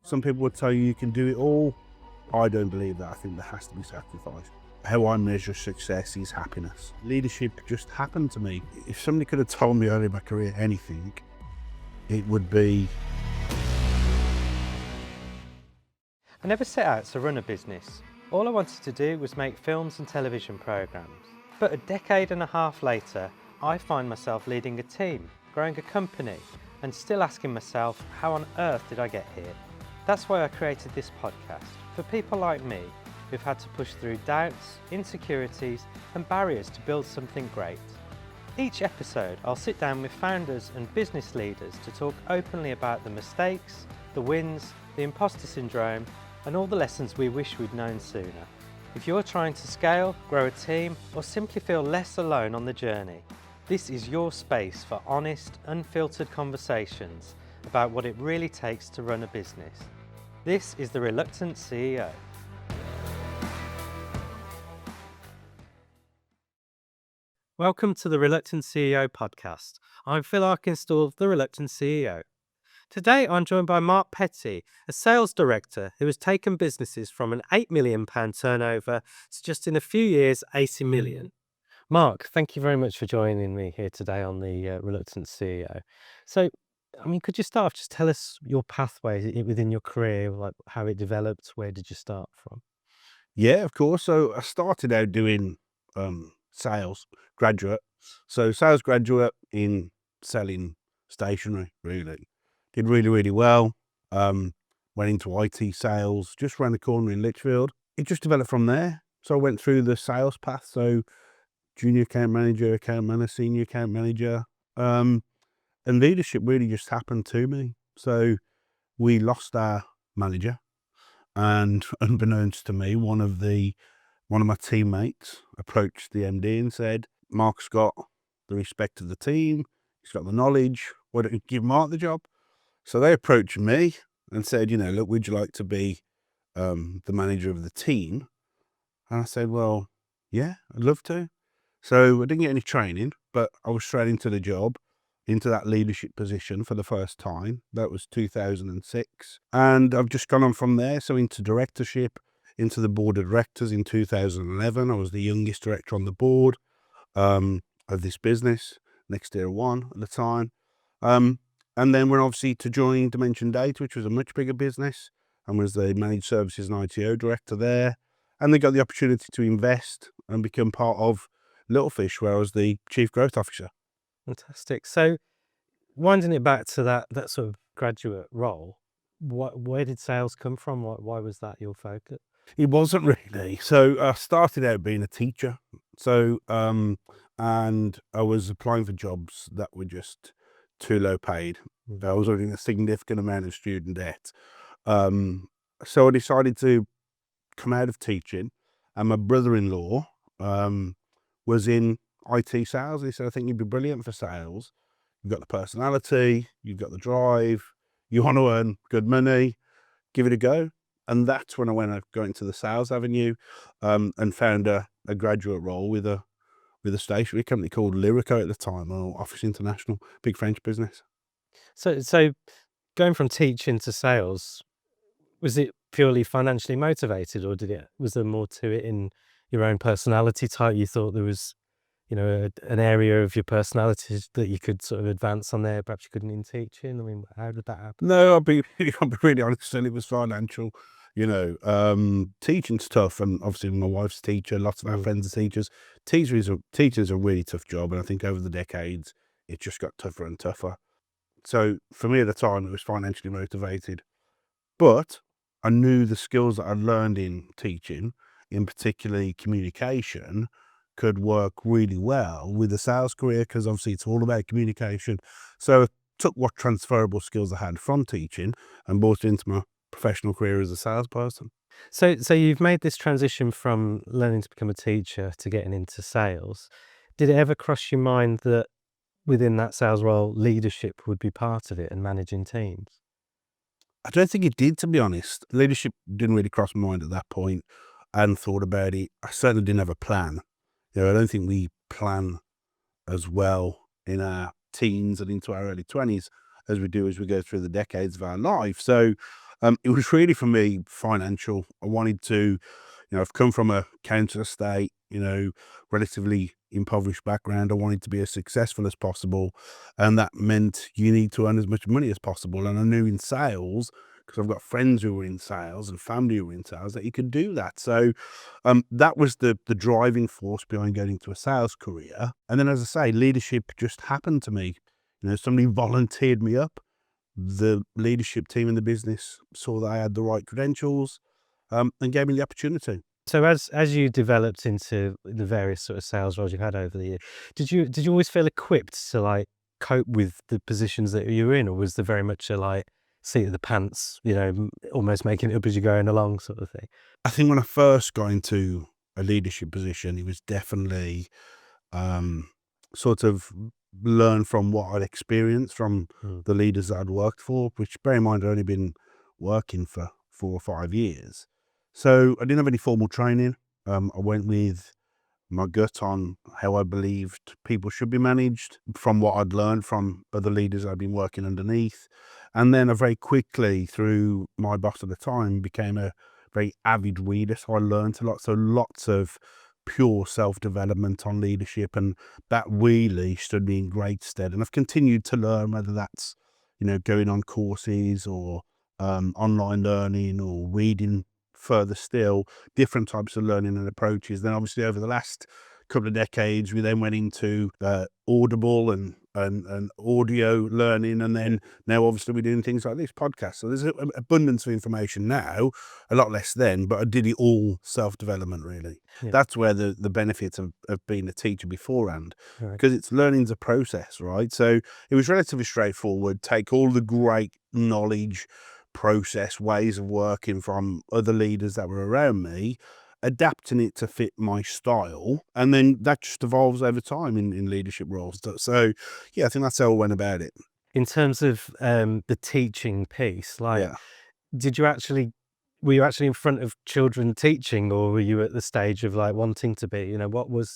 Some people would tell you can do it all. I don't believe that. I think there has to be sacrifice. How I measure success is happiness. Leadership just happened to me. If somebody could have told me early in my career anything, it would be... I never set out to run a business. All I wanted to do was make films and television programmes. But a decade and a half later, I find myself leading a team, growing a company, and still asking myself, how on earth did I get here? That's why I created this podcast, for people like me who've had to push through doubts, insecurities, and barriers to build something great. Each episode, I'll sit down with founders and business leaders to talk openly about the mistakes, the wins, the imposter syndrome, and all the lessons we wish we'd known sooner. If you're trying to scale, grow a team, or simply feel less alone on the journey, this is your space for honest, unfiltered conversations about what it really takes to run a business. This is The Reluctant CEO. Welcome to the Reluctant CEO podcast. I'm Phil Arkinstall, the Reluctant CEO. Today I'm joined by Mark Petty, a sales director who has taken businesses from an £8 million turnover to just in a few years 80 million. Mark, thank you very much for joining me here today on the Reluctant CEO. So, could you start off, just tell us your pathway within your career, like how it developed, where did you start from? Yeah, of course. So I started out doing sales graduate. So sales graduate in selling stationery, really. Did really, really well. Went into IT sales, just around the corner in Lichfield. It just developed from there. So I went through the sales path. So junior account manager, senior account manager. And leadership really just happened to me. So we lost our manager, and unbeknownst to me, one of my teammates approached the MD and said, "Mark's got the respect of the team, he's got the knowledge, why don't you give Mark the job?" So they approached me and said, "Look, would you like to be the manager of the team?" And I said, "Well, yeah, I'd love to." So I didn't get any training, but I was straight into the job, into that leadership position for the first time. That was 2006. And I've just gone on from there. So into directorship, into the board of directors in 2011. I was the youngest director on the board of this business, next year one at the time. And then went obviously to join Dimension Data, which was a much bigger business, and was the managed services and ITO director there. And they got the opportunity to invest and become part of Little Fish, where I was the chief growth officer. Fantastic. So, winding it back to that sort of graduate role, where did sales come from? Why was that your focus? It wasn't really. So I started out being a teacher. So, and I was applying for jobs that were just too low paid. I was earning a significant amount of student debt. So I decided to come out of teaching, and my brother-in-law was in IT sales. He said, "I think you'd be brilliant for sales. You've got the personality, you've got the drive, you want to earn good money, give it a go." And that's when I got into the sales avenue, and found a graduate role with a stationery company called Lyrico at the time, or Office International, big French business. So going from teaching to sales, was it purely financially motivated, or was there more to it in your own personality type? You thought there was, an area of your personality that you could sort of advance on there, perhaps you couldn't in teaching? How did that happen? No, I'll be really honest, and it was financial. Teaching's tough, and obviously my wife's a teacher, lots of our friends are teachers. Teachers are a really tough job, and I think over the decades, it just got tougher and tougher. So for me at the time, it was financially motivated. But I knew the skills that I'd learned in teaching, in particularly communication, could work really well with a sales career, because obviously it's all about communication. So I took what transferable skills I had from teaching and brought it into my professional career as a salesperson. So you've made this transition from learning to become a teacher to getting into sales. Did it ever cross your mind that within that sales role, leadership would be part of it and managing teams? I don't think it did, to be honest. Leadership didn't really cross my mind at that point. I hadn't thought about it. I certainly didn't have a plan. I don't think we plan as well in our teens and into our early 20s as we do as we go through the decades of our life. So It was really for me financial. I wanted to, I've come from a counter estate, relatively impoverished background. I wanted to be as successful as possible, and that meant you need to earn as much money as possible. And I knew in sales, because I've got friends who were in sales and family who were in sales, that you could do that. So that was the driving force behind getting to a sales career. And then, as I say, leadership just happened to me. Somebody volunteered me up. The leadership team in the business saw that I had the right credentials, and gave me the opportunity. So as you developed into the various sort of sales roles you've had over the year, did you always feel equipped to like cope with the positions that you were in, or was there very much a like seat of the pants, almost making it up as you're going along sort of thing? I think when I first got into a leadership position, it was definitely sort of learn from what I'd experienced from Mm. the leaders that I'd worked for, which, bear in mind, I'd only been working for 4 or 5 years. So I didn't have any formal training. I went with my gut on how I believed people should be managed from what I'd learned from other leaders I'd been working underneath. And then I very quickly, through my boss at the time, became a very avid reader. So I learned a lot. So lots of pure self-development on leadership, and that really stood me in great stead. And I've continued to learn, whether that's, going on courses or online learning or reading further still, different types of learning and approaches. Then obviously over the last couple of decades, we then went into audible and audio learning, and then now obviously we're doing things like this podcast. So there's an abundance of information now, a lot less then, but I did it all self-development really. Yeah. That's where the benefits of being a teacher beforehand, Right. because it's learning's a process, right? So it was relatively straightforward. Take all the great knowledge, process, ways of working from other leaders that were around me, adapting it to fit my style, and then that just evolves over time in leadership roles. So yeah, I think that's how I went about it. In terms of the teaching piece, like, Yeah. were you actually in front of children teaching, or were you at the stage of like wanting to be?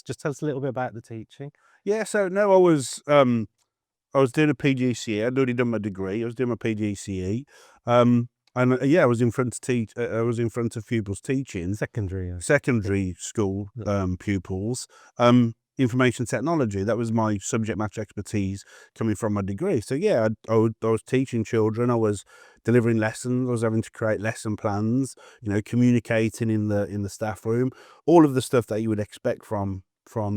Just tell us a little bit about the teaching. Yeah, so no, I was doing a PGCE. I'd already done my degree. I was doing my PGCE. And yeah, I was in front of I was in front of pupils teaching Secondary. secondary school pupils. Information technology. That was my subject matter expertise coming from my degree. So yeah, I was teaching children. I was delivering lessons. I was having to create lesson plans. Communicating in the staff room. All of the stuff that you would expect from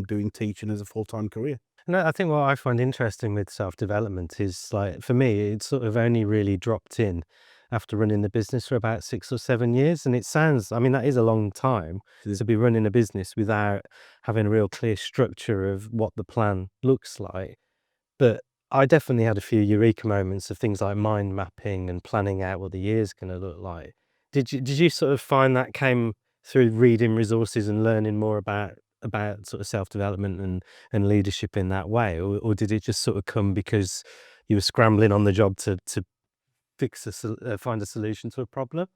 doing teaching as a full-time career. No, I think what I find interesting with self-development is, like, for me, it's sort of only really dropped in after running the business for about 6 or 7 years. And it sounds, I mean, that is a long time Yeah. to be running a business without having a real clear structure of what the plan looks like. But I definitely had a few eureka moments of things like mind mapping and planning out what the year's gonna look like. Did you sort of find that came through reading resources and learning more about sort of self-development and leadership in that way? Or did it just sort of come because you were scrambling on the job to find a solution to a problem?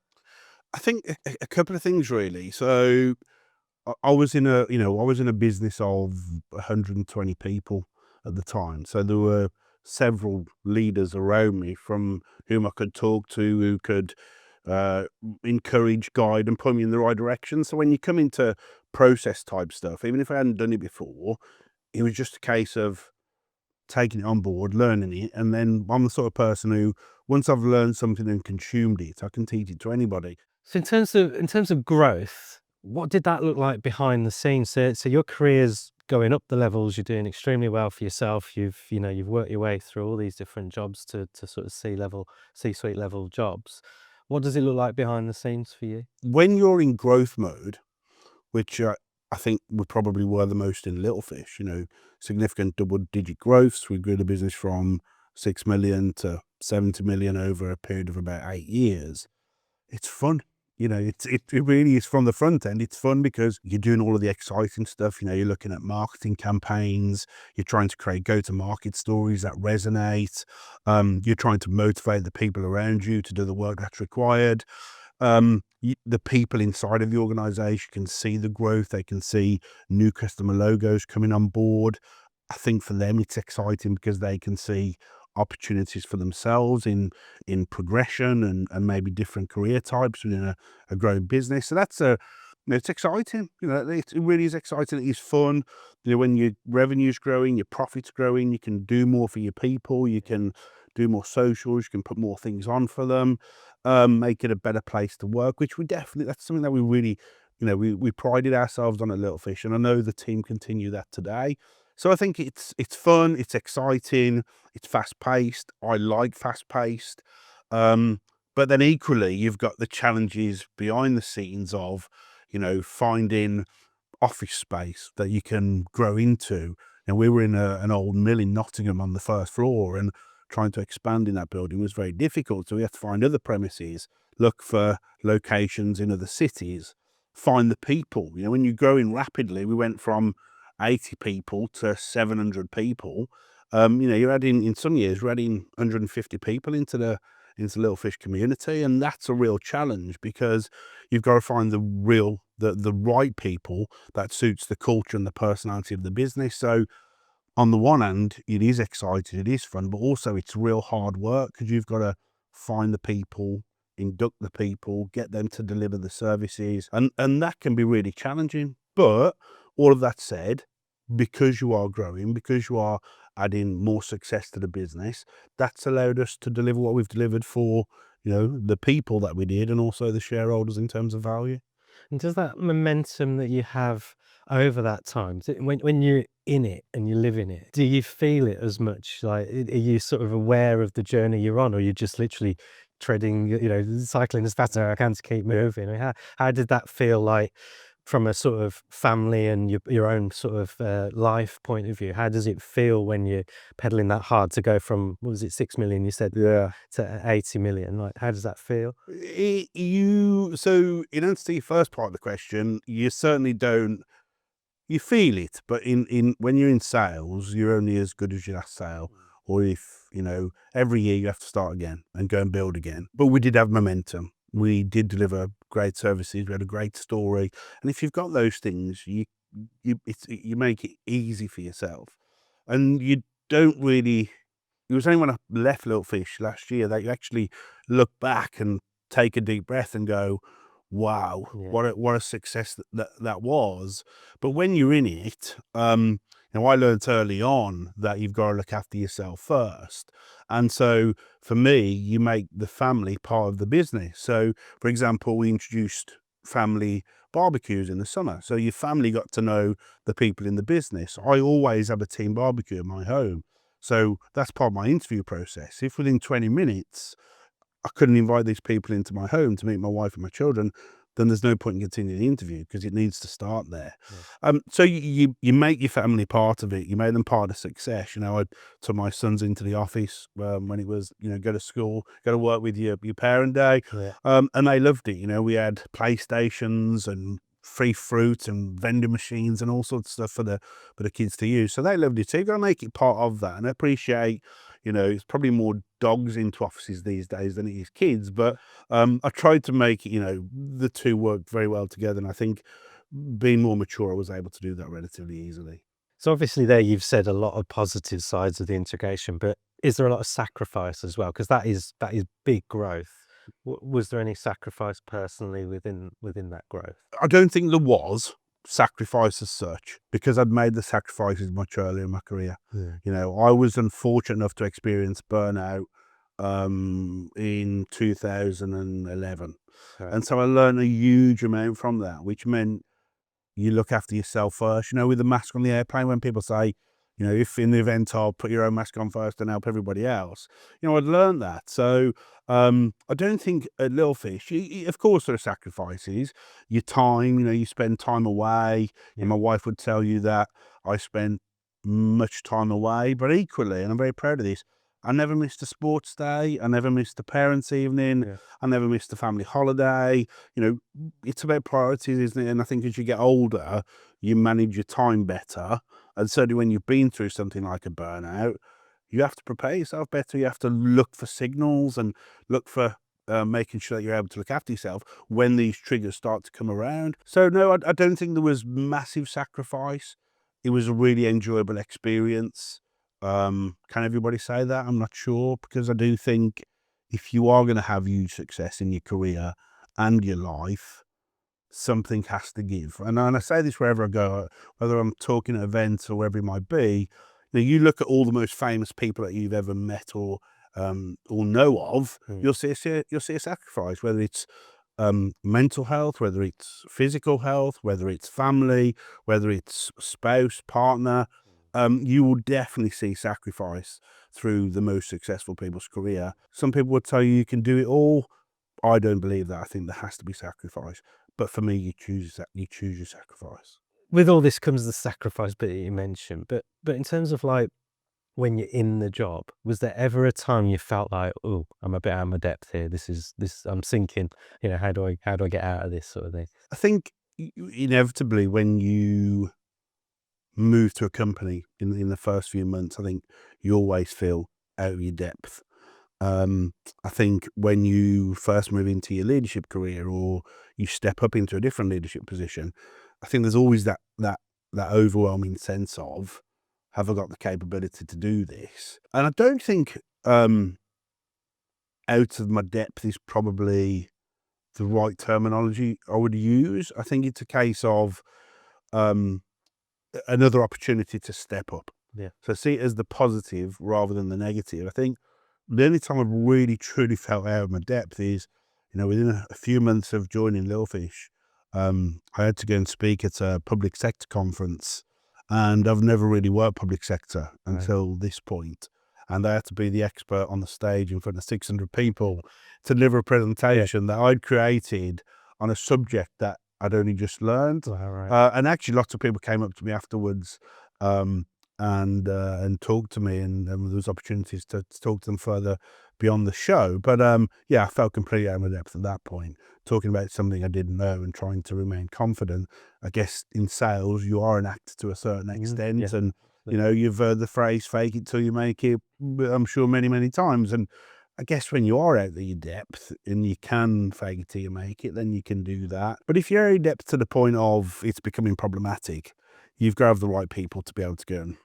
I think a couple of things really. So I was in a business of 120 people at the time. So there were several leaders around me from whom I could talk to, who could uh, encourage, guide, and point me in the right direction. So when you come into process type stuff, even if I hadn't done it before, it was just a case of taking it on board, learning it, and then I'm the sort of person who, once I've learned something and consumed it, I can teach it to anybody. So in terms of growth, what did that look like behind the scenes? So your career's going up the levels, you're doing extremely well for yourself. You've worked your way through all these different jobs to sort of C-suite level jobs. What does it look like behind the scenes for you? When you're in growth mode, which I think we probably were the most in Little Fish, significant double-digit growths. We grew the business from 6 million to 70 million over a period of about 8 years. It's fun. It really is. From the front end, it's fun because you're doing all of the exciting stuff. You're looking at marketing campaigns, you're trying to create go-to-market stories that resonate. You're trying to motivate the people around you to do the work that's required. The people inside of the organization can see the growth. They can see new customer logos coming on board. I think for them it's exciting because they can see opportunities for themselves in progression and maybe different career types within a growing business. So that's it's exciting. It really is exciting. It is fun. When your revenue's growing, your profit's growing, you can do more for your people. You can do more socials. You can put more things on for them. Make it a better place to work. Which that's something that we really, we prided ourselves on at Little Fish, and I know the team continue that today. So I think it's fun. It's exciting. It's fast paced. I like fast paced. But then equally, you've got the challenges behind the scenes of, finding office space that you can grow into. And we were in an old mill in Nottingham on the first floor, and trying to expand in that building was very difficult. So we had to find other premises, look for locations in other cities, find the people. When you're growing rapidly, we went from 80 people to 700 people. You're adding, in some years, we're adding 150 people into the Little Fish community, and that's a real challenge because you've got to find the right people that suits the culture and the personality of the business. So on the one hand, it is exciting, it is fun, but also it's real hard work because you've got to find the people, induct the people, get them to deliver the services, and that can be really challenging. But all of that said, because you are growing, because you are adding more success to the business, that's allowed us to deliver what we've delivered for, the people that we did, and also the shareholders in terms of value. And does that momentum that you have over that time, when you're in it and you live in it, do you feel it as much? Like, are you sort of aware of the journey you're on, or you're just literally treading, cycling as fast as I can to keep moving? I mean, how did that feel like from a sort of family and your own sort of life point of view? How does it feel when you're pedaling that hard to go from, what was it, 6 million you said, Yeah. to 80 million? Like, how does that feel? So in answer to your first part of the question, you certainly don't. You feel it, but in when you're in sales, you're only as good as your last sale. Or if, every year you have to start again and go and build again. But we did have momentum. We did deliver great services. We had a great story. And if you've got those things, you make it easy for yourself. And you don't really. It was only when I left Little Fish last year that you actually look back and take a deep breath and go, wow, Yeah. what a success that was. But when you're in it, I learned early on that you've got to look after yourself first. And so for me, you make the family part of the business. So for example, we introduced family barbecues in the summer. So your family got to know the people in the business. I always have a team barbecue in my home. So that's part of my interview process. If within 20 minutes I couldn't invite these people into my home to meet my wife and my children, then there's no point in continuing the interview because it needs to start there. So you make your family part of it. You make them part of success. I took my sons into the office when it was, go to school, go to work with your parent day, Yeah. and they loved it. We had PlayStations and free fruit and vending machines and all sorts of stuff for the kids to use. So they loved it. So you've got to make it part of that and appreciate. It's probably more dogs into offices these days than it is kids. But I tried to make the two work very well together, and I think being more mature, I was able to do that relatively easily. So obviously there you've said a lot of positive sides of the integration, but is there a lot of sacrifice as well? Because that is big growth. Was there any sacrifice personally within that growth? I don't think there was sacrifice as such because I'd made the sacrifices much earlier in my career. Yeah. I was unfortunate enough to experience burnout in 2011. Okay. And so I learned a huge amount from that, which meant you look after yourself first. With the mask on the airplane, when people say, if in the event I'll put your own mask on first and help everybody else, I'd learned that. So I don't think at Little Fish, of course there are sacrifices. Your time, you spend time away. Yeah. My wife would tell you that I spent much time away, but equally, and I'm very proud of this, I never missed a sports day. I never missed a parents' evening. Yeah. I never missed a family holiday. It's about priorities, isn't it? And I think as you get older, you manage your time better. And certainly when you've been through something like a burnout, you have to prepare yourself better. You have to look for signals and look for making sure that you're able to look after yourself when these triggers start to come around. So no, I don't think there was massive sacrifice. It was a really enjoyable experience. Can everybody say that? I'm not sure, because I do think if you are going to have huge success in your career and your life, something has to give. And I say this wherever I go, whether I'm talking at events or wherever it might be. You look at all the most famous people that you've ever met or know of, you'll see a sacrifice, whether it's mental health, whether it's physical health, whether it's family, whether it's spouse, partner. You will definitely see sacrifice through the most successful people's career. Some people would tell you can do it all. I don't believe that. I think there has to be sacrifice. But for me, you choose your sacrifice. With all this comes the sacrifice bit that you mentioned, but in terms of like when you're in the job, was there ever a time you felt like, oh, I'm a bit out of my depth here. I'm sinking. You know, how do I get out of this sort of thing? I think inevitably when you move to a company in the first few months, I think you always feel out of your depth. I think when you first move into your leadership career or you step up into a different leadership position, I think there's always that overwhelming sense of, have I got the capability to do this? And I don't think out of my depth is probably the right terminology I would use. I think it's a case of another opportunity to step up. Yeah. So see it as the positive rather than the negative. I think the only time I've really truly felt out of my depth is, within a few months of joining Littlefish, I had to go and speak at a public sector conference, and I've never really worked public sector until this point. And I had to be the expert on the stage in front of 600 people to deliver a presentation that I'd created on a subject that I'd only just learned. And actually lots of people came up to me afterwards and talked to me, and there was opportunities to talk to them further beyond the show. But I felt completely out of my depth at that point, talking about something I didn't know and trying to remain confident. I guess in sales, you are an actor to a certain extent, and you've heard the phrase "fake it till you make it," I'm sure many, many times. And I guess when you are out of your depth and you can fake it till you make it, then you can do that. But if you're out of depth to the point of it's becoming problematic, you've got to have the right people to be able to go and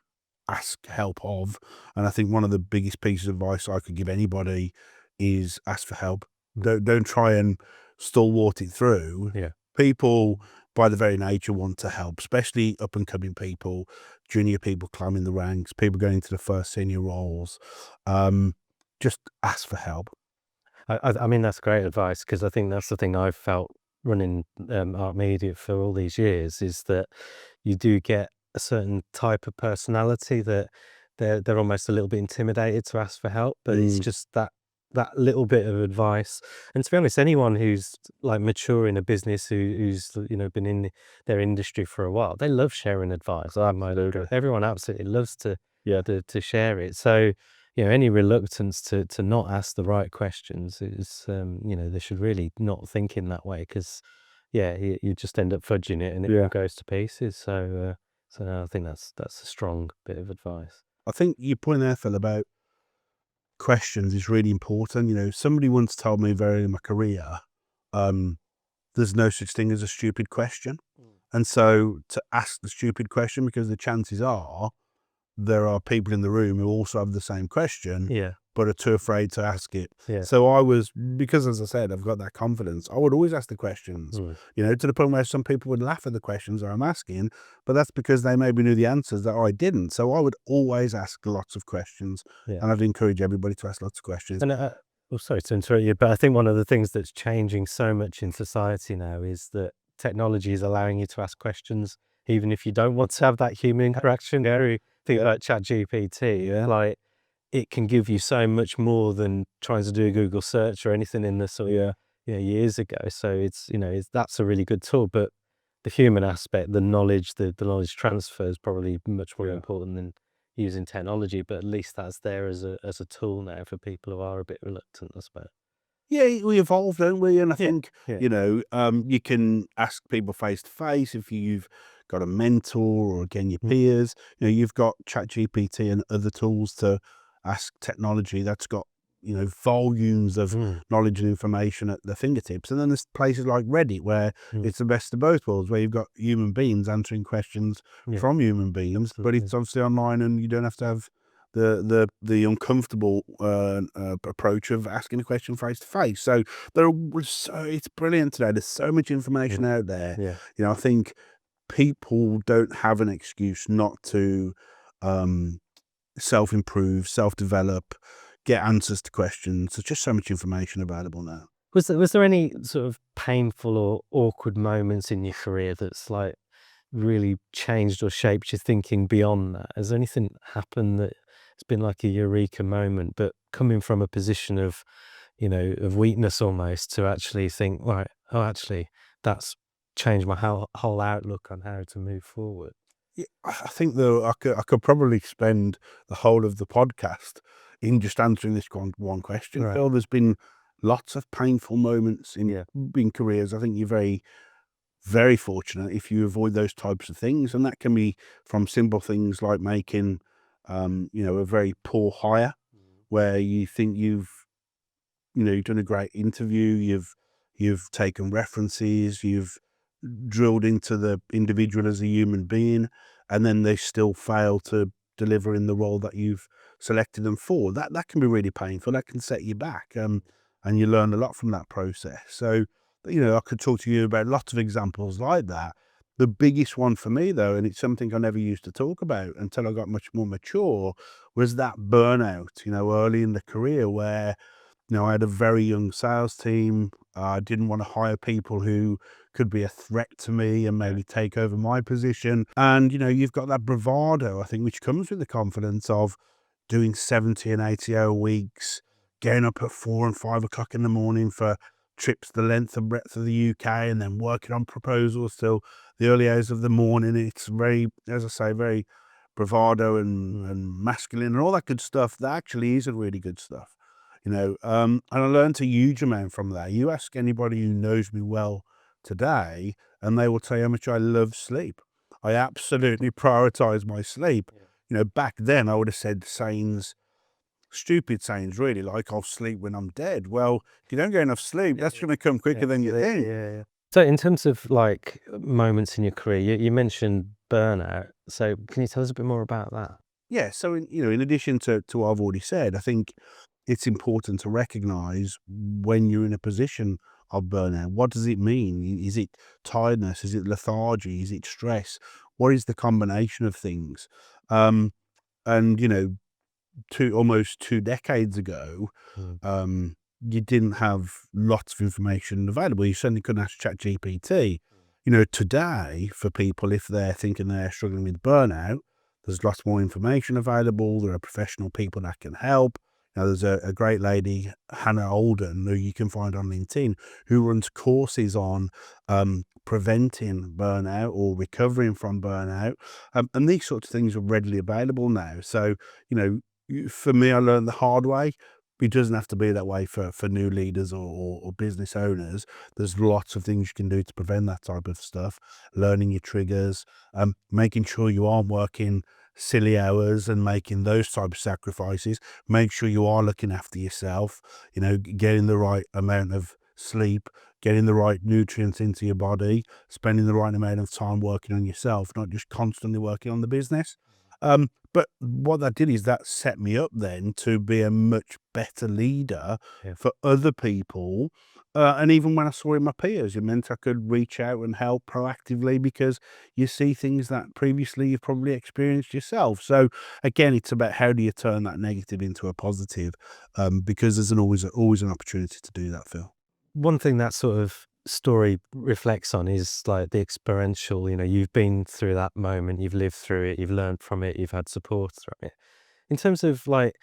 ask help of. And I think one of the biggest pieces of advice I could give anybody is ask for help. Don't try and stalwart it through. Yeah. People, by the very nature, want to help, especially up and coming people, junior people climbing the ranks, people going into the first senior roles. Just ask for help. I mean, that's great advice, because I think that's the thing I've felt running art media for all these years, is that you do get a certain type of personality that they're almost a little bit intimidated to ask for help, but it's just that little bit of advice. And to be honest, anyone who's like mature in a business, who's been in their industry for a while, they love sharing advice. Everyone absolutely loves to share it. So any reluctance to not ask the right questions is they should really not think in that way, because you just end up fudging it and it all goes to pieces. So I think that's a strong bit of advice. I think your point there, Phil, about questions is really important. Somebody once told me very early in my career, there's no such thing as a stupid question. And so to ask the stupid question, because the chances are there are people in the room who also have the same question, but are too afraid to ask it. So because as I said, I've got that confidence, I would always ask the questions, to the point where some people would laugh at the questions that I'm asking, but that's because they maybe knew the answers that I didn't. So I would always ask lots of questions, and I'd encourage everybody to ask lots of questions. And sorry to interrupt you, but I think one of the things that's changing so much in society now is that technology is allowing you to ask questions, even if you don't want to have that human interaction. Think about ChatGPT, like it can give you so much more than trying to do a Google search or anything in the sort of years ago. So that's a really good tool, but the human aspect, the knowledge transfer is probably much more important than using technology. But at least that's there as a tool now for people who are a bit reluctant, I suppose. Yeah, we evolved, don't we? And I think, you can ask people face to face if you've got a mentor or, again, your peers. You've got ChatGPT and other tools to ask technology that's got, volumes of knowledge and information at their fingertips. And then there's places like Reddit where it's the best of both worlds, where you've got human beings answering questions from human beings, but it's obviously online and you don't have to have the uncomfortable approach of asking a question face to face. So it's brilliant today. There's so much information out there. Yeah. I think people don't have an excuse not to self-improve, self-develop, get answers to questions. There's just so much information available now. Was there any sort of painful or awkward moments in your career that's like really changed or shaped your thinking beyond that? Has anything happened that it's been like a eureka moment, but coming from a position of, of weakness almost to actually think, right, oh, actually, that's changed my whole outlook on how to move forward? Yeah, I think though I could probably spend the whole of the podcast in just answering this one question. Right. Phil, there's been lots of painful moments Yeah. in careers. I think you're very, very fortunate if you avoid those types of things, and that can be from simple things like making, a very poor hire, where you think you've done a great interview, you've taken references, you've drilled into the individual as a human being, and then they still fail to deliver in the role that you've selected them for. That can be really painful. That can set you back, and you learn a lot from that process. So, I could talk to you about lots of examples like that. The biggest one for me, though, and it's something I never used to talk about until I got much more mature, was that burnout, early in the career where I had a very young sales team. I didn't want to hire people who could be a threat to me and maybe take over my position. And, you've got that bravado, I think, which comes with the confidence of doing 70 and 80-hour weeks, getting up at 4 and 5 o'clock in the morning for trips the length and breadth of the UK, and then working on proposals till the early hours of the morning. It's very, as I say, very bravado and masculine and all that good stuff. That actually is a really good stuff. And I learned a huge amount from that. You ask anybody who knows me well today, and they will tell you how much I love sleep. I absolutely prioritize my sleep. Back then I would have said stupid sayings, really, like I'll sleep when I'm dead. Well, if you don't get enough sleep, that's going to come quicker than you think. Yeah. So in terms of like moments in your career, you mentioned burnout. So can you tell us a bit more about that? Yeah. So, in addition to what I've already said, I think it's important to recognize when you're in a position of burnout. What does it mean? Is it tiredness? Is it lethargy? Is it stress? What is the combination of things? And almost 2 decades ago, you didn't have lots of information available. You certainly couldn't ask ChatGPT. Today, for people, if they're thinking they're struggling with burnout, there's lots more information available. There are professional people that can help. There's a great lady, Hannah Alden, who you can find on LinkedIn, who runs courses on preventing burnout or recovering from burnout. And these sorts of things are readily available now. So, for me, I learned the hard way. It doesn't have to be that way for new leaders or business owners. There's lots of things you can do to prevent that type of stuff. Learning your triggers, making sure you aren't working silly hours and making those type of sacrifices. Make sure you are looking after yourself, getting the right amount of sleep, getting the right nutrients into your body, spending the right amount of time working on yourself, not just constantly working on the business. But what that did is that set me up then to be a much better leader for other people. And even when I saw in my peers, it meant I could reach out and help proactively because you see things that previously you've probably experienced yourself. So again, it's about how do you turn that negative into a positive, because there's always an opportunity to do that, Phil. One thing that sort of story reflects on is like the experiential, you've been through that moment, you've lived through it, you've learned from it, you've had support from it. In terms of like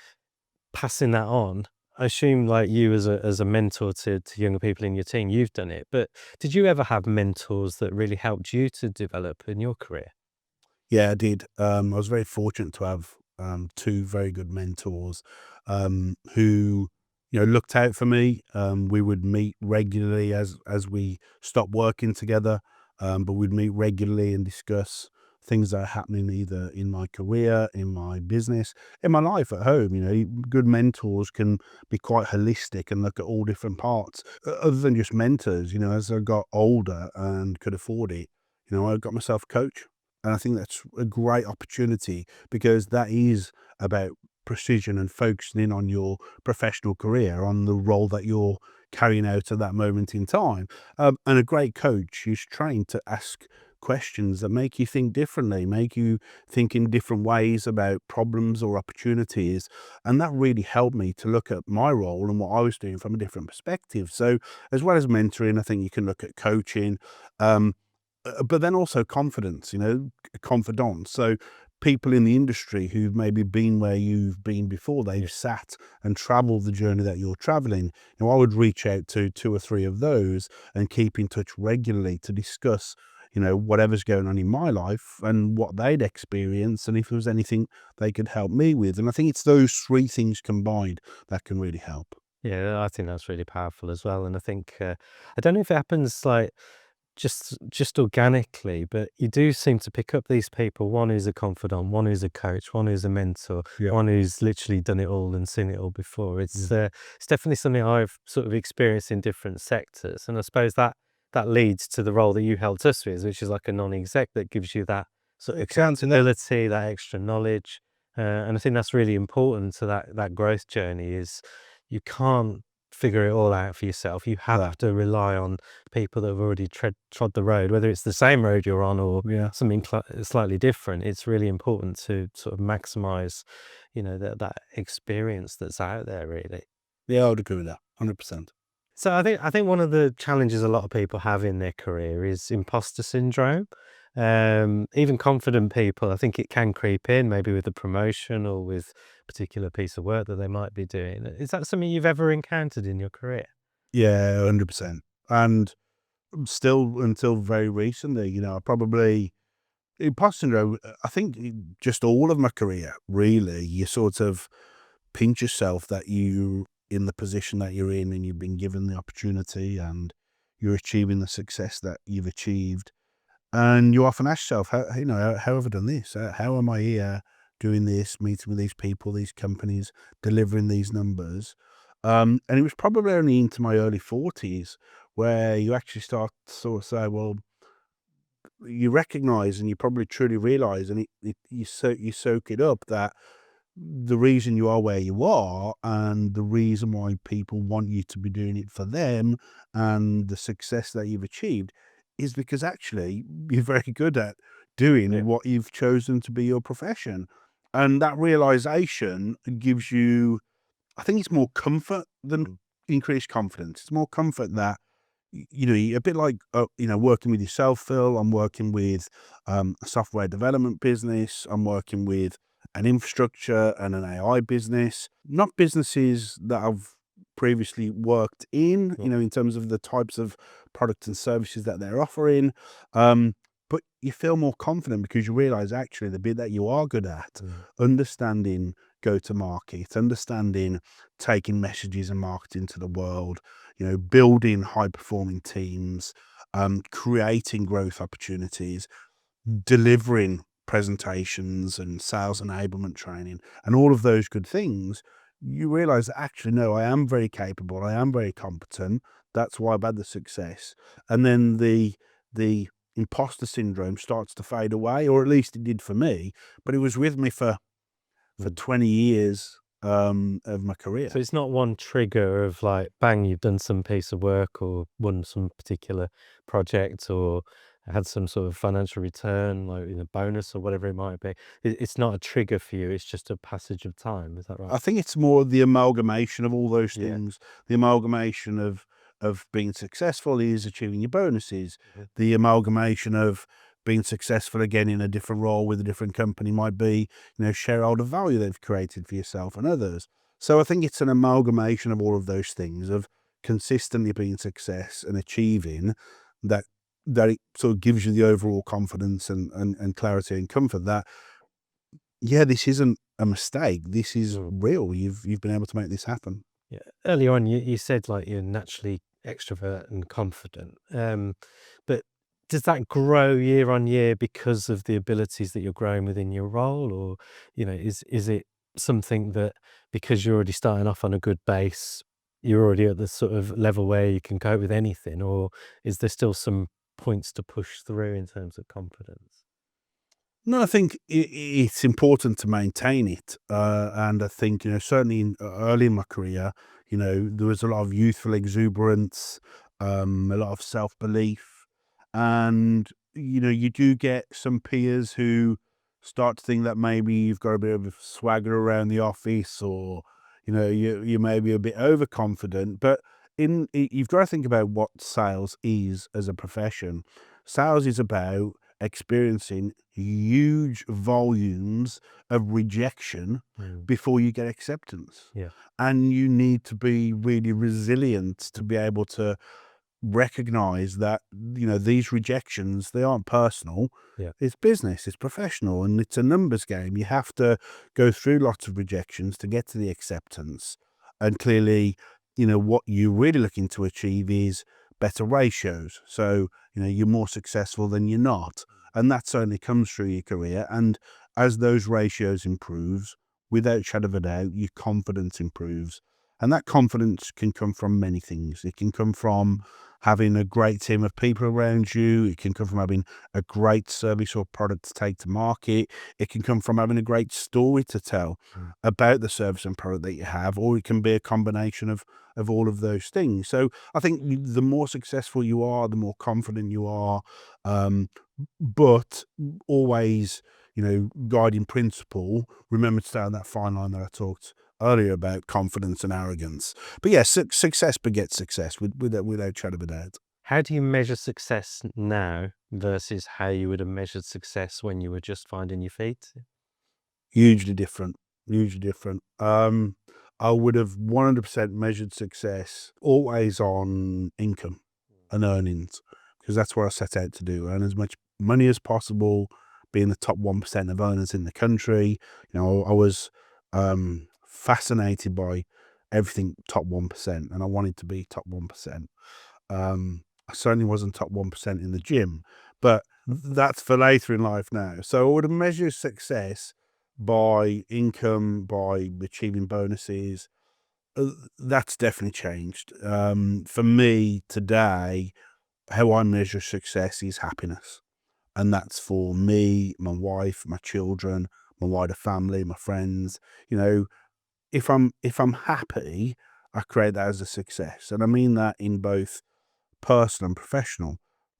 passing that on, I assume like you as a mentor to younger people in your team, you've done it, but did you ever have mentors that really helped you to develop in your career? Yeah, I did. I was very fortunate to have two very good mentors who, looked out for me. We would meet regularly as we stopped working together, but we'd meet regularly and discuss things that are happening either in my career, in my business, in my life at home. Good mentors can be quite holistic and look at all different parts, other than just mentors. As I got older and could afford it, I got myself a coach. And I think that's a great opportunity because that is about precision and focusing in on your professional career, on the role that you're carrying out at that moment in time. And a great coach is trained to ask questions that make you think differently, make you think in different ways about problems or opportunities. And that really helped me to look at my role and what I was doing from a different perspective. So, as well as mentoring, I think you can look at coaching, um, but then also confidence, confidants. So, people in the industry who've maybe been where you've been before, they've sat and traveled the journey that you're traveling. I would reach out to two or three of those and keep in touch regularly to discuss whatever's going on in my life and what they'd experienced and if there was anything they could help me with. And I think it's those three things combined that can really help. Yeah, I think that's really powerful as well. And I think I don't know if it happens like just organically, but you do seem to pick up these people. One who's a confidant, one who's a coach, one who's a mentor, Yeah. one who's literally done it all and seen it all before. It's definitely something I've sort of experienced in different sectors, and I suppose that leads to the role that you helped us with, which is like a non-exec that gives you that sort of accountability, that extra knowledge, and I think that's really important to that growth journey. Is you can't figure it all out for yourself. You have No. to rely on people that have already trod the road, whether it's the same road you're on or Yeah. something slightly different. It's really important to sort of maximize, that experience that's out there, really. Yeah, I would agree with that 100%. So I think one of the challenges a lot of people have in their career is imposter syndrome. Even confident people, I think it can creep in, maybe with a promotion or with a particular piece of work that they might be doing. Is that something you've ever encountered in your career? Yeah, 100%. And still until very recently, I probably imposter syndrome, I think just all of my career, really, you sort of pinch yourself that you in the position that you're in and you've been given the opportunity and you're achieving the success that you've achieved. And you often ask yourself, how have I done this? How am I here doing this, meeting with these people, these companies, delivering these numbers? And it was probably only into my early 40s where you actually start to sort of say, well, you recognize and you probably truly realize, and you soak it up that the reason you are where you are and the reason why people want you to be doing it for them and the success that you've achieved is because actually you're very good at Yeah. doing what you've chosen to be your profession. And that realization gives you, I think it's more comfort than increased confidence. It's more comfort that a bit like, working with yourself, Phil. I'm working with a software development business. I'm working with an infrastructure and an AI business, not businesses that I've previously worked in, in terms of the types of products and services that they're offering. But you feel more confident because you realize actually the bit that you are good at, understanding go to market, understanding taking messages and marketing to the world, building high performing teams, creating growth opportunities, delivering presentations and sales enablement training, and all of those good things. You realize that actually, no, I am very capable. I am very competent. That's why I've had the success. And then the imposter syndrome starts to fade away, or at least it did for me. But it was with me for 20 years of my career. So it's not one trigger of like, bang, you've done some piece of work or won some particular project or had some sort of financial return, like bonus or whatever it might be. It's not a trigger for you. It's just a passage of time. Is that right? I think it's more the amalgamation of all those Yeah. things. The amalgamation of being successful is achieving your bonuses. Mhm. The amalgamation of being successful again in a different role with a different company might be, shareholder value they've created for yourself and others. So I think it's an amalgamation of all of those things of consistently being success and achieving that it sort of gives you the overall confidence and clarity and comfort that, yeah, this isn't a mistake. This is real. You've been able to make this happen. Yeah. Earlier on, you said like you're naturally extrovert and confident, but does that grow year on year because of the abilities that you're growing within your role, or is it something that because you're already starting off on a good base, you're already at the sort of level where you can cope with anything, or is there still some points to push through in terms of confidence? No, I think it's important to maintain it, and I think certainly early in my career, there was a lot of youthful exuberance, a lot of self belief, and you do get some peers who start to think that maybe you've got a bit of a swagger around the office, or you may be a bit overconfident, but you've got to think about what sales is as a profession. Sales is about experiencing huge volumes of rejection Mm. before you get acceptance. Yeah. And you need to be really resilient to be able to recognize that, these rejections, they aren't personal. Yeah. It's business, it's professional, and it's a numbers game. You have to go through lots of rejections to get to the acceptance. And clearly, what you're really looking to achieve is better ratios. So, you're more successful than you're not. And that certainly comes through your career. And as those ratios improves, without shadow of a doubt, your confidence improves. And that confidence can come from many things. It can come from having a great team of people around you. It can come from having a great service or product to take to market. It can come from having a great story to tell Mm. about the service and product that you have, or it can be a combination of all of those things. So I think the more successful you are, the more confident you are. Um, but always, guiding principle, remember to stay on that fine line that I talked earlier about confidence and arrogance. But yeah, success begets success without shadow of a doubt. How do you measure success now versus how you would have measured success when you were just finding your feet? Hugely different. Hugely different. I would have 100% measured success always on income and earnings, because that's what I set out to do. Earn as much money as possible, be in the top 1% of earners in the country. I was fascinated by everything top 1%, and I wanted to be top 1%. I certainly wasn't top 1% in the gym, but that's for later in life now. So I would measure success by income, by achieving bonuses. That's definitely changed. For me today, how I measure success is happiness. And that's for me, my wife, my children, my wider family, my friends. If I'm happy, I create that as a success. And I mean that in both personal and professional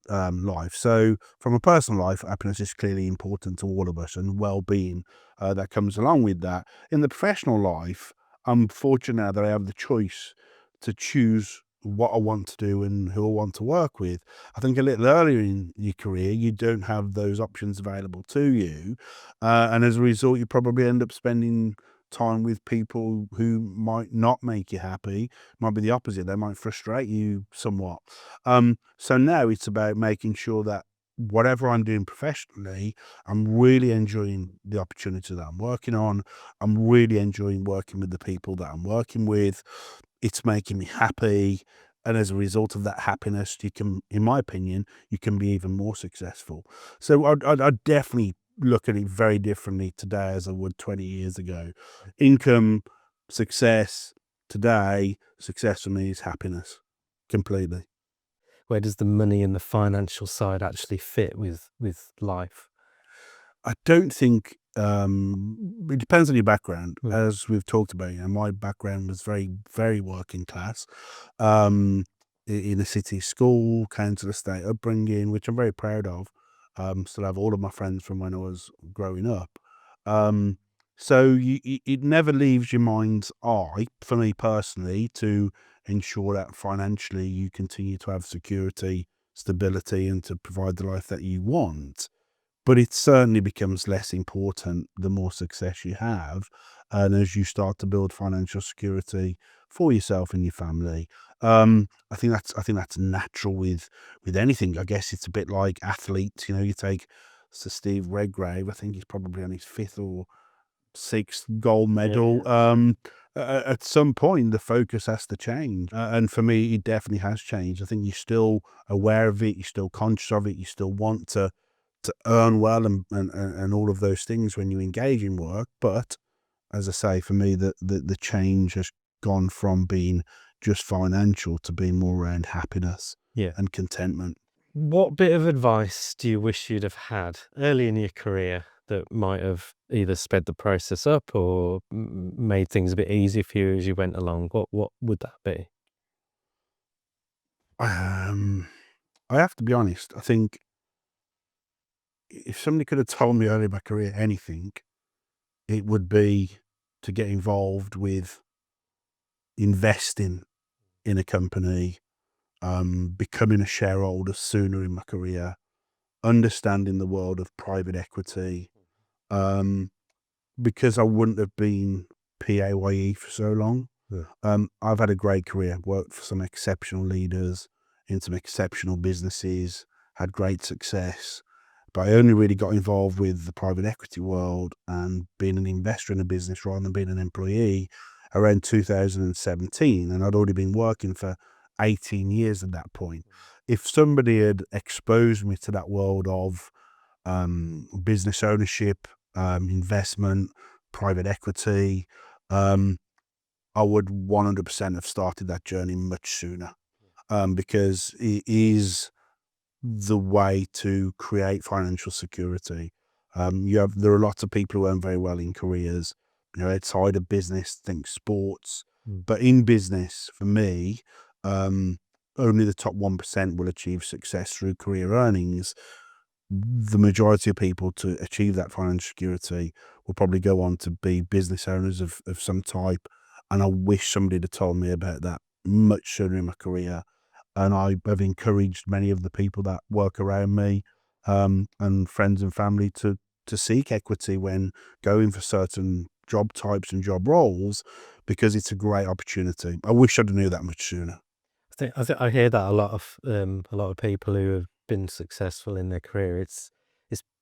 life. So, from a personal life, happiness is clearly important to all of us, and well-being that comes along with that. In the professional life, I'm fortunate now that I have the choice to choose what I want to do and who I want to work with. I think a little earlier in your career, you don't have those options available to you, and as a result, you probably end up spending time with people who might not make you happy. Might be the opposite. They might frustrate you somewhat. So now it's about making sure that whatever I'm doing professionally, I'm really enjoying the opportunity that I'm working on. I'm really enjoying working with the people that I'm working with. It's making me happy. And as a result of that happiness, you can, in my opinion, you can be even more successful. So I'd definitely look at it very differently today as I would 20 years ago. Income, success, today, success for me is happiness completely. Where does the money and the financial side actually fit with life? I don't think it depends on your background. Mm. As we've talked about, my background was very, very working class. Um, in a city school, council estate upbringing, which I'm very proud of. Still have all of my friends from when I was growing up. Um, so it never leaves your mind's eye, for me personally, to ensure that financially you continue to have security, stability, and to provide the life that you want. But it certainly becomes less important the more success you have, and as you start to build financial security for yourself and your family. I think that's natural with anything. I guess it's a bit like athletes. You take Sir Steve Redgrave. I think he's probably on his fifth or sixth gold Yeah, medal. yeah. At some point, the focus has to change, and for me, it definitely has changed. I think you're still aware of it. You're still conscious of it. You still want to earn well and all of those things when you engage in work. But as I say, for me, the change has gone from being just financial to being more around happiness Yeah. and contentment. What bit of advice do you wish you'd have had early in your career that might have either sped the process up or made things a bit easier for you as you went along? What would that be? I have to be honest. I think if somebody could have told me early in my career anything, it would be to get involved with investing in a company, becoming a shareholder sooner in my career, understanding the world of private equity, um, because I wouldn't have been PAYE for so long. Yeah. I've had a great career, worked for some exceptional leaders in some exceptional businesses, had great success. But I only really got involved with the private equity world and being an investor in a business rather than being an employee around 2017. And I'd already been working for 18 years at that point. If somebody had exposed me to that world of business ownership, investment, private equity, I would 100% have started that journey much sooner, because it is the way to create financial security. There are lots of people who earn very well in careers, outside of business, think sports, but in business, for me, only the top 1% will achieve success through career earnings. The majority of people to achieve that financial security will probably go on to be business owners of some type. And I wish somebody had told me about that much sooner in my career. And I have encouraged many of the people that work around me, and friends and family to seek equity when going for certain job types and job roles, because it's a great opportunity. I wish I'd knew that much sooner. I hear that a lot of people who have been successful in their career. It's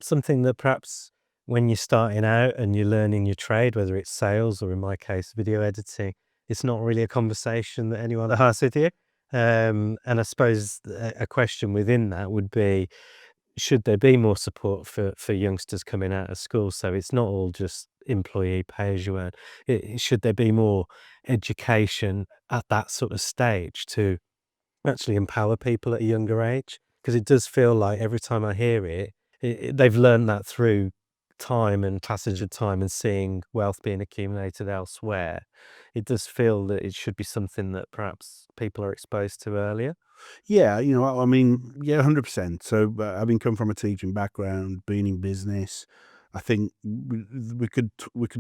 something that perhaps when you're starting out and you're learning your trade, whether it's sales or in my case video editing, it's not really a conversation that anyone has with you. And I suppose a question within that would be, should there be more support for youngsters coming out of school? So it's not all just employee pay as you earn. Should there be more education at that sort of stage to actually empower people at a younger age? Because it does feel like every time I hear they've learned that through time and passage of time and seeing wealth being accumulated elsewhere. It does feel that it should be something that perhaps people are exposed to earlier. Yeah, I mean, yeah, 100%. So, having come from a teaching background, being in business, I think we could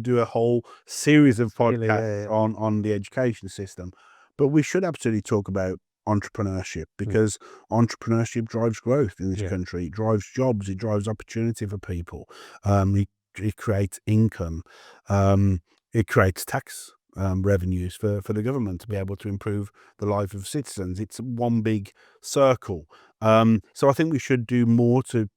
do a whole series of Really, podcasts yeah, on the education system, but we should absolutely talk about entrepreneurship, yeah. because entrepreneurship drives growth in this Yeah. country. It drives jobs. It drives opportunity for people. It creates income. It creates tax revenues for the government to be able to improve the life of citizens. It's one big circle. So I think we should do more to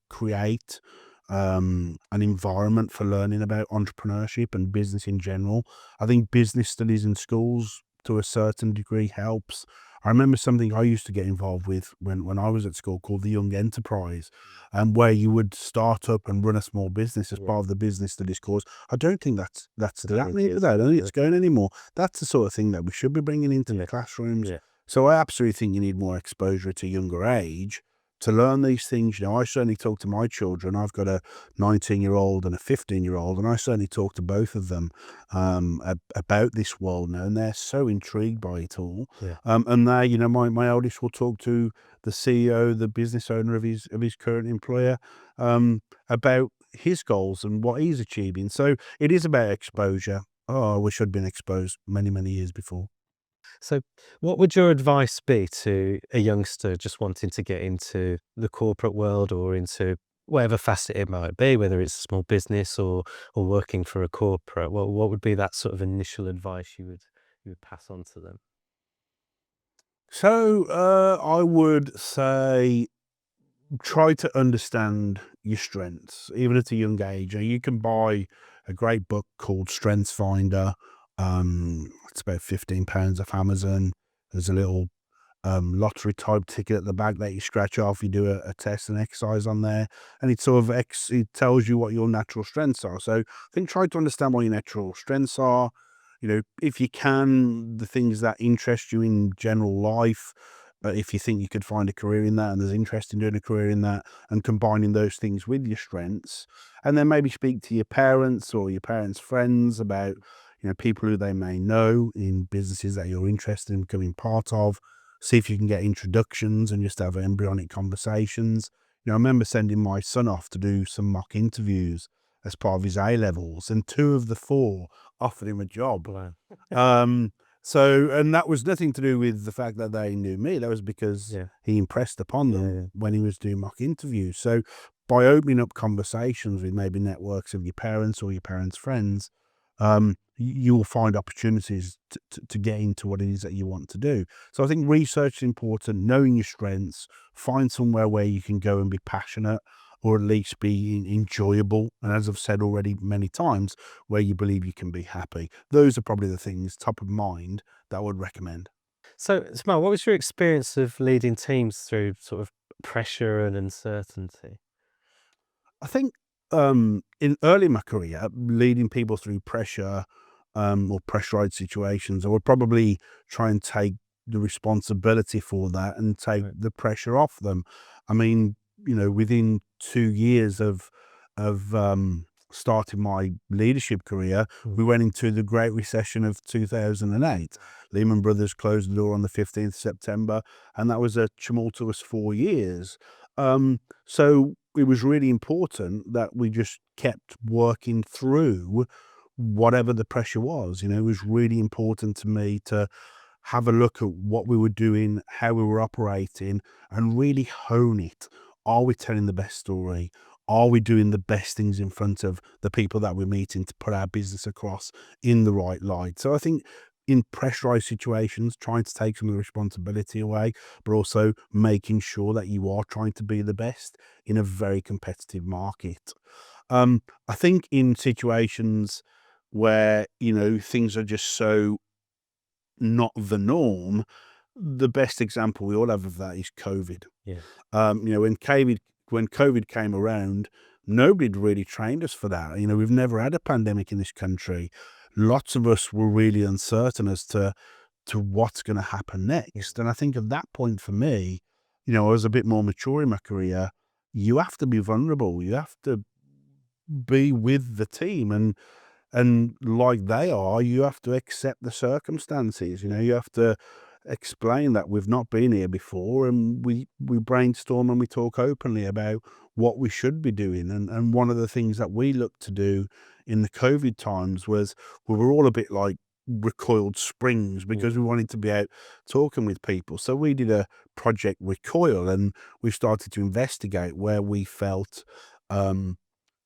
create an environment for learning about entrepreneurship and business in general. I think business studies in schools to a certain degree helps. I remember something I used to get involved with when I was at school called the Young Enterprise, and where you would start up and run a small business as Yeah. part of the business studies course. I don't think that's still That happening. is, I don't think yeah. it's going anymore. That's the sort of thing that we should be bringing into the Yeah. classrooms. Yeah. So I absolutely think you need more exposure at a younger age to learn these things. I certainly talk to my children. I've got a 19-year-old and a 15-year-old, and I certainly talk to both of them about this world now, and they're so intrigued by it all. Yeah. And they, my eldest will talk to the CEO, the business owner of his current employer, about his goals and what he's achieving. So it is about exposure. Oh, I wish I'd been exposed many, many years before. So, what would your advice be to a youngster just wanting to get into the corporate world or into whatever facet it might be, whether it's a small business or working for a corporate? What would be that sort of initial advice you would pass on to them? So I would say try to understand your strengths, even at a young age. You can buy a great book called Strengths Finder. It's about £15 off Amazon. There's a little lottery type ticket at the back that you scratch off. You do a test and exercise on there, and it sort of it tells you what your natural strengths are. So I think try to understand what your natural strengths are. If you can, the things that interest you in general life. if you think you could find a career in that and there's interest in doing a career in that, and combining those things with your strengths, and then maybe speak to your parents or your parents' friends about, people who they may know in businesses that you're interested in becoming part of. See if you can get introductions and just have embryonic conversations. I remember sending my son off to do some mock interviews as part of his A levels, and 2 of the 4 offered him a job. Wow. Um, and that was nothing to do with the fact that they knew me. That was because Yeah. he impressed upon them Yeah. when he was doing mock interviews. So by opening up conversations with maybe networks of your parents or your parents' friends, you will find opportunities to get into what it is that you want to do. So I think research is important, knowing your strengths, find somewhere where you can go and be passionate, or at least be enjoyable. And as I've said already many times, where you believe you can be happy. Those are probably the things top of mind that I would recommend. So, Smile, what was your experience of leading teams through sort of pressure and uncertainty? I think in early in my career, leading people through pressure or pressurized situations, I would probably try and take the responsibility for that and take Right. the pressure off them. I mean, within 2 years of starting my leadership career, Mm. we went into the Great Recession of 2008. Lehman Brothers closed the door on the 15th September, and that was a tumultuous 4 years. So it was really important that we just kept working through whatever the pressure was. It was really important to me to have a look at what we were doing, how we were operating, and really hone it. Are we telling the best story? Are we doing the best things in front of the people that we're meeting to put our business across in the right light? So I think in pressurized situations, trying to take some of the responsibility away, but also making sure that you are trying to be the best in a very competitive market. I think in situations where, things are just so not the norm, the best example we all have of that is COVID. Yeah. When COVID came around, nobody'd really trained us for that. We've never had a pandemic in this country. Lots of us were really uncertain as to what's going to happen next. And I think at that point for me, I was a bit more mature in my career. You have to be vulnerable. You have to be with the team, and like they are, you have to accept the circumstances. You have to explain that we've not been here before, and we brainstorm and we talk openly about what we should be doing. And one of the things that we looked to do in the COVID times was we were all a bit like recoiled springs because we wanted to be out talking with people. So we did a project Recoil, and we started to investigate where we felt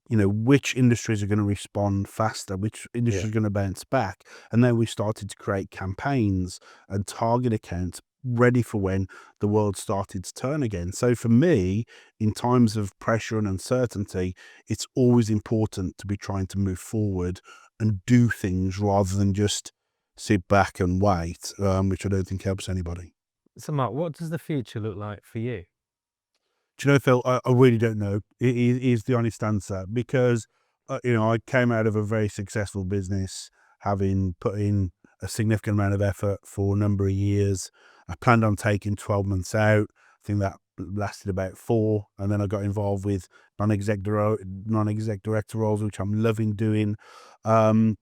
which industries are going to respond faster, which Yeah. industries are going to bounce back. And then we started to create campaigns and target accounts ready for when the world started to turn again. So for me, in times of pressure and uncertainty, it's always important to be trying to move forward and do things rather than just sit back and wait, which I don't think helps anybody. So, Mark, what does the future look like for you? Do you know, Phil, I really don't know. It is the honest answer because, I came out of a very successful business, having put in a significant amount of effort for a number of years. I planned on taking 12 months out. I think that lasted about 4. And then I got involved with non-exec director roles, which I'm loving doing. I'm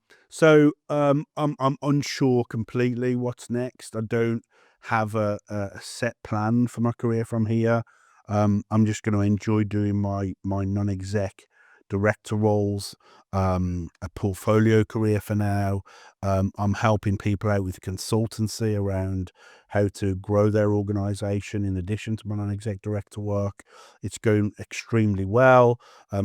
unsure completely what's next. I don't have a set plan for my career from here. I'm just going to enjoy doing my non-exec director roles, a portfolio career for now. I'm helping people out with consultancy around how to grow their organization in addition to my non-exec director work. It's going extremely well.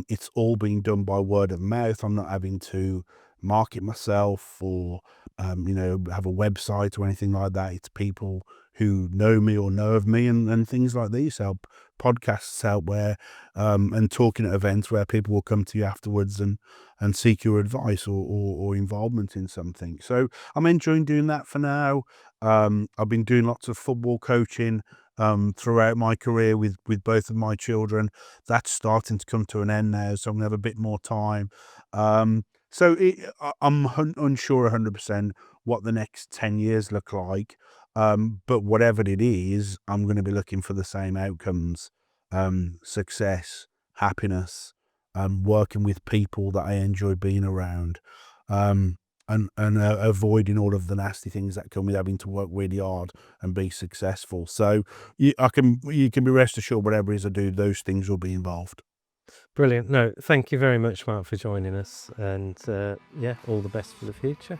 It's all being done by word of mouth. I'm not having to market myself or have a website or anything like that. It's people who know me or know of me, and things like these help. Podcasts help, where and talking at events where people will come to you afterwards and seek your advice or involvement in something. So I'm enjoying doing that for now. I've been doing lots of football coaching throughout my career with both of my children. That's starting to come to an end now, so I'm gonna have a bit more time. I'm unsure 100% what the next 10 years look like. But whatever it is, I'm going to be looking for the same outcomes: success, happiness, working with people that I enjoy being around, and avoiding all of the nasty things that come with having to work really hard and be successful. So you can be rest assured, whatever it is I do, those things will be involved. Brilliant. No, thank you very much, Mark, for joining us. And yeah, all the best for the future.